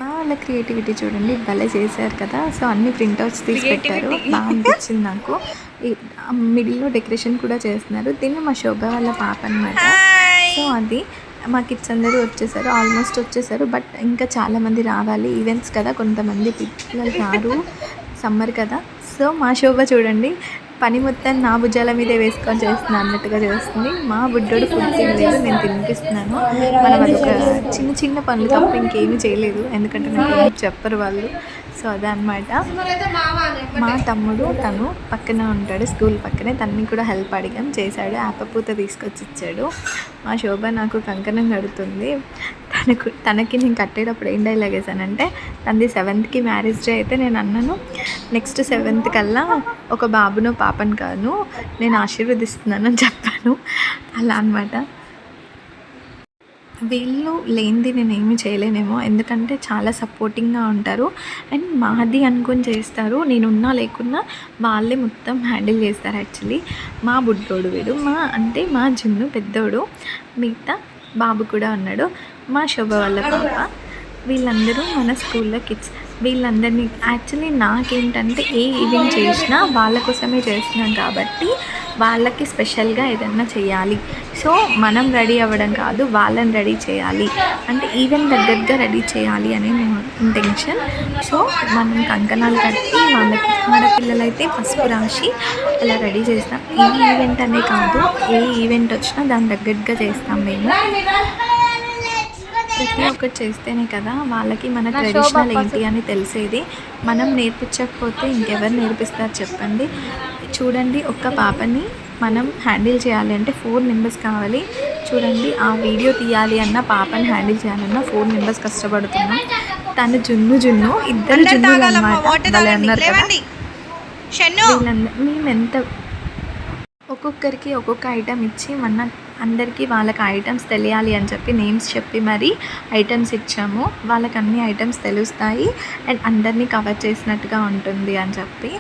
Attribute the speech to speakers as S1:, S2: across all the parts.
S1: వాళ్ళ క్రియేటివిటీ చూడండి, భలే చేశారు కదా. సో అన్ని ప్రింట్అవుట్స్ తీసి పెట్టారు, బాగా అనిపించింది నాకు. మిడిల్లో డెకరేషన్ కూడా చేస్తున్నారు. దీన్ని మా శోభ వాళ్ళ పాప అనమాట. సో అది మా కిడ్స్ అందరూ వచ్చేసారు, ఆల్మోస్ట్ వచ్చేసారు. బట్ ఇంకా చాలామంది రావాలి, ఈవెంట్స్ కదా, కొంతమంది పిల్లలు రారు, సమ్మర్ కదా. సో మా శోభ చూడండి, పని మొత్తం నా భుజాల మీదే వేసుకొని చేస్తున్నా అన్నట్టుగా చేస్తుంది. మా బుడ్డోడు ఫుడ్ తినలేదు, నేను తినిపిస్తున్నాను. మనం అదొక చిన్న చిన్న పనులు తప్ప ఇంకేమీ చేయలేదు, ఎందుకంటే నాకు చెప్పరు వాళ్ళు. సో అదనమాట. మా తమ్ముడు తను పక్కన ఉంటాడు, స్కూల్ పక్కనే, తనని కూడా హెల్ప్ అడిగాం, చేశాడు. ఆపపూత తీసుకొచ్చి ఇచ్చాడు. మా శోభ నాకు కంకణం కడుతుంది. తనకి నేను కట్టేటప్పుడు ఏం డైలాగ్ వేసానంటే, తనది 7th మ్యారేజ్ డే అయితే నేను అన్నాను, నెక్స్ట్ 7th కల్లా ఒక బాబును పాపను కాను నేను ఆశీర్వదిస్తున్నాను అని చెప్పాను. అలా అనమాట. వీళ్ళు లేనిది నేను ఏమీ చేయలేనేమో, ఎందుకంటే చాలా సపోర్టింగ్గా ఉంటారు అండ్ మాది అనుకొని చేస్తారు. నేనున్నా లేకున్నా వాళ్ళే మొత్తం హ్యాండిల్ చేస్తారు. యాక్చువల్లీ మా బుడ్డోడు వీడు, మా జున్ను పెద్దోడు, మిగతా బాబు కూడా ఉన్నాడు, మా శోభ వాళ్ళ పాప. వీళ్ళందరూ మన స్కూల్లో కిడ్స్. వీళ్ళందరినీ యాక్చువల్లీ నాకేంటంటే ఏ ఈవెంట్ చేసినా వాళ్ళ కోసమే చేస్తున్నాం కాబట్టి వాళ్ళకి స్పెషల్గా ఏదన్నా చేయాలి. సో మనం రెడీ అవ్వడం కాదు, వాళ్ళని రెడీ చేయాలి, అంటే ఈవెంట్ దగ్గరగా రెడీ చేయాలి అనే ఇంటెన్షన్. సో మనం కంకణాలు కట్టి వాళ్ళకి, ఆడపిల్లలైతే పసుపు రాసి అలా రెడీ చేస్తాం. ఈ ఈవెంట్ అనే కాదు, ఏ ఈవెంట్ వచ్చినా దాని దగ్గరగా చేస్తాం మేము. ప్రతి ఒక్కటి చేస్తేనే కదా వాళ్ళకి మన ట్రెడిషనల్ ఏంటి అని తెలిసేది. మనం నేర్పించకపోతే ఇంకెవరు నేర్పిస్తారు చెప్పండి. చూడండి, ఒక్క పాపని మనం హ్యాండిల్ చేయాలి అంటే 4 మెంబర్స్ కావాలి. చూడండి, ఆ వీడియో తీయాలి అన్న, పాపని హ్యాండిల్ చేయాలన్నా 4 మెంబర్స్ కష్టపడుతున్నాం. తను జున్ను ఇద్దరు జున్నులు అన్నమాట. అన్నారు కదా, మేము ఎంత ఒక్కొక్కరికి ఒక్కొక్క ఐటెం ఇచ్చి అందరికీ వాళ్ళకి ఐటమ్స్ తెలియాలి అని చెప్పి నేమ్స్ చెప్పి మరీ ఐటమ్స్ ఇచ్చాము. వాళ్ళకి అన్ని ఐటమ్స్ తెలుస్తాయి అండ్ అందరినీ కవర్ చేసినట్టుగా ఉంటుంది అని చెప్పి.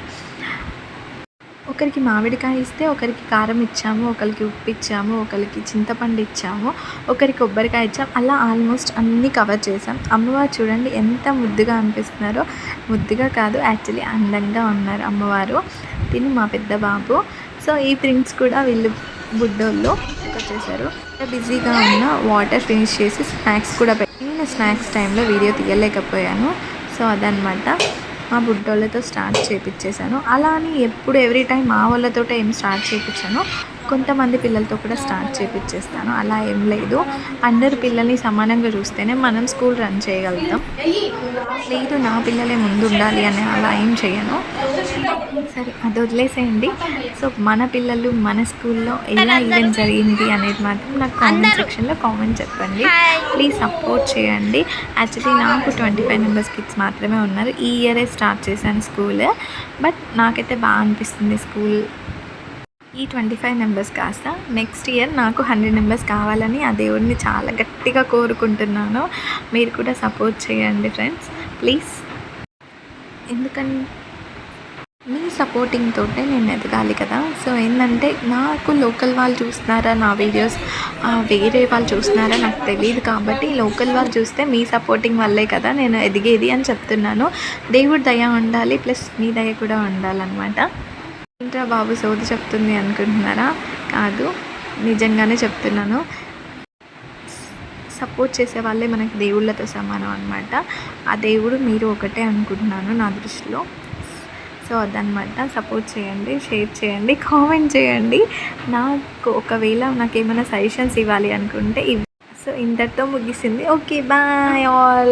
S1: ఒకరికి మామిడికాయ ఇస్తే ఒకరికి కారం ఇచ్చాము, ఒకరికి ఉప్పు ఇచ్చాము, ఒకరికి చింతపండు ఇచ్చాము, ఒకరికి కొబ్బరికాయ ఇచ్చాము. అలా ఆల్మోస్ట్ అన్నీ కవర్ చేసాం. అమ్మవారు చూడండి ఎంత ముద్దుగా అనిపిస్తున్నారో. ముద్దుగా కాదు, యాక్చువల్లీ అందంగా ఉన్నారు అమ్మవారు. తిని మా పెద్ద బాబు. సో ఈ ప్రింట్స్ కూడా వీళ్ళు బుడ్డోళ్ళు వచ్చేసారు. బిజీగా ఉన్న వాటర్ ఫినిష్ చేసి స్నాక్స్ కూడా నేను స్నాక్స్ టైంలో వీడియో తీయలేకపోయాను. సో అదనమాట, మా బుడ్డోళ్ళతో స్టార్ట్ చేయించేసాను. అలా అని ఎప్పుడు ఎవ్రీ టైం మా వాళ్ళతో ఏం స్టార్ట్ చేయించాను, కొంతమంది పిల్లలతో కూడా స్టార్ట్ చేయించేస్తాను. అలా ఏం లేదు, అందరు పిల్లల్ని సమానంగా చూస్తేనే మనం స్కూల్ రన్ చేయగలుగుతాం. లేదు నా పిల్లలే ముందు ఉండాలి అని అలా ఏం చేయను. సరే అది వదిలేసేయండి. సో మన పిల్లలు మన స్కూల్లో ఎలా ఈవెంట్ జరిగింది అనేది మాత్రం నాకు కామెంట్ సెక్షన్లో కామెంట్ చెప్పండి. ప్లీజ్ సపోర్ట్ చేయండి. యాక్చువల్లీ నాకు 25 మెంబర్స్ కిడ్స్ మాత్రమే ఉన్నారు. ఈ ఇయరే స్టార్ట్ చేశాను స్కూల్. బట్ నాకైతే బాగా అనిపిస్తుంది స్కూల్. ఈ 25 మెంబర్స్ కాస్త నెక్స్ట్ ఇయర్ నాకు 100 మెంబర్స్ కావాలని ఆ దేవుడిని చాలా గట్టిగా కోరుకుంటున్నాను. మీరు కూడా సపోర్ట్ చేయండి ఫ్రెండ్స్ ప్లీజ్. ఎందుకంటే మీ సపోర్టింగ్ తోటే నేను ఎదగాలి కదా. సో ఏంటంటే నాకు లోకల్ వాళ్ళు చూస్తున్నారా నా వీడియోస్, వేరే వాళ్ళు చూస్తున్నారా నాకు తెలియదు. కాబట్టి లోకల్ వాళ్ళు చూస్తే మీ సపోర్టింగ్ వల్లే కదా నేను ఎదిగేది అని చెప్తున్నాను. దేవుడి దయ ఉండాలి, ప్లస్ మీ దయ కూడా ఉండాలన్నమాట. ఏంట్రా బాబు సోది చెప్తుంది అనుకుంటున్నారా? కాదు, నిజంగానే చెప్తున్నాను. సపోర్ట్ చేసే వాళ్ళే మనకి దేవుళ్ళతో సమానం అనమాట. ఆ దేవుడు మీరు ఒకటే అనుకుంటున్నాను నా దృష్టిలో. సో అదనమాట, సపోర్ట్ చేయండి, షేర్ చేయండి, కామెంట్ చేయండి. నాకు ఒకవేళ నాకు ఏమైనా సజెషన్స్ ఇవ్వాలి అనుకుంటే సో ఇంతటితో ముగిసింది. Okay bye all.